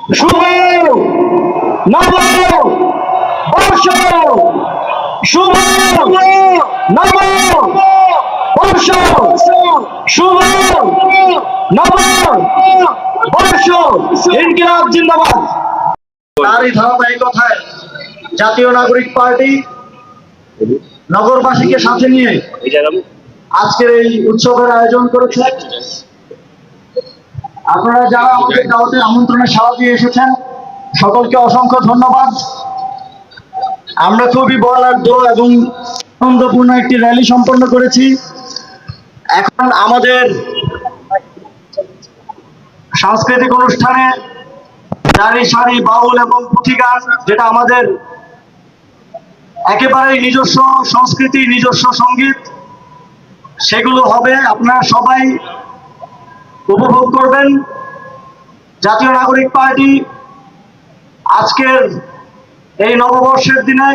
শুভ নববর্ষ, শুভ নববর্ষ, শুভ নববর্ষ। ইনকিলাব জিন্দাবাদ। তারই ধারাবাহিকতায় জাতীয় নাগরিক পার্টি নগরবাসীকে সাথে নিয়ে আজকের এই উৎসবের আয়োজন করেছে। আপনারা যারা আমাদের দাওয়াতের আমন্ত্রণে সাড়া দিয়ে এসেছেন সকলকে অসংখ্য ধন্যবাদ। আমরা খুবই বর্ণাঢ্য এবং আনন্দপূর্ণ একটি র্যালি সম্পন্ন করেছি। এখন আমাদের সাংস্কৃতিক অনুষ্ঠানে জারি সারি বাউল এবং পুঁথি গান, যেটা আমাদের একেবারেই নিজস্ব সংস্কৃতি, নিজস্ব সঙ্গীত, সেগুলো হবে। আপনারা সবাই উপভোগ করবেন। জাতীয় নাগরিক পার্টি আজকের এই নববর্ষের দিনে,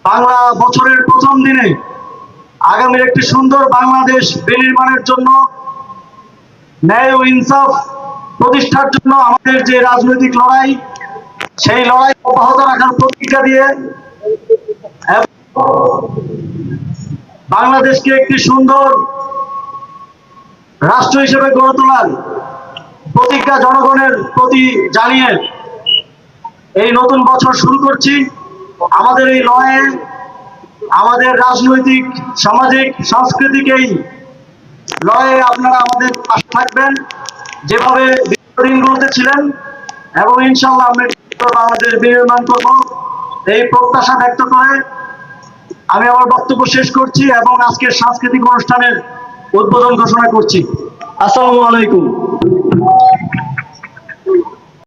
বাংলা বছরের প্রথম দিনে, আগামীর একটি সুন্দর বাংলাদেশ বিনির্মাণের জন্য, ন্যায় ও ইনসাফ প্রতিষ্ঠার জন্য আমাদের যে রাজনৈতিক লড়াই, সেই লড়াই অব্যাহত রাখার প্রতিজ্ঞা দিয়ে বাংলাদেশকে একটি সুন্দর রাষ্ট্র হিসেবে গড়ে তোলার প্রতিজ্ঞা জনগণের প্রতি জানিয়ে এই নতুন বছর শুরু করছি। আমাদের এই লড়াইয়ে আমাদের রাজনৈতিক, সামাজিক, সাংস্কৃতিক এই লড়াইয়ে আপনারা আমাদের পাশে থাকবেন, যেভাবে দিনগুলোতে ছিলেন, এবং ইনশাআল্লাহ আমরা বাংলাদেশ বিনির্মাণ করব এই প্রত্যাশা ব্যক্ত করে আমি আমার বক্তব্য শেষ করছি এবং আজকের সাংস্কৃতিক অনুষ্ঠানের উদ্বোধন ঘোষণা করছি। আসসালামু আলাইকুম।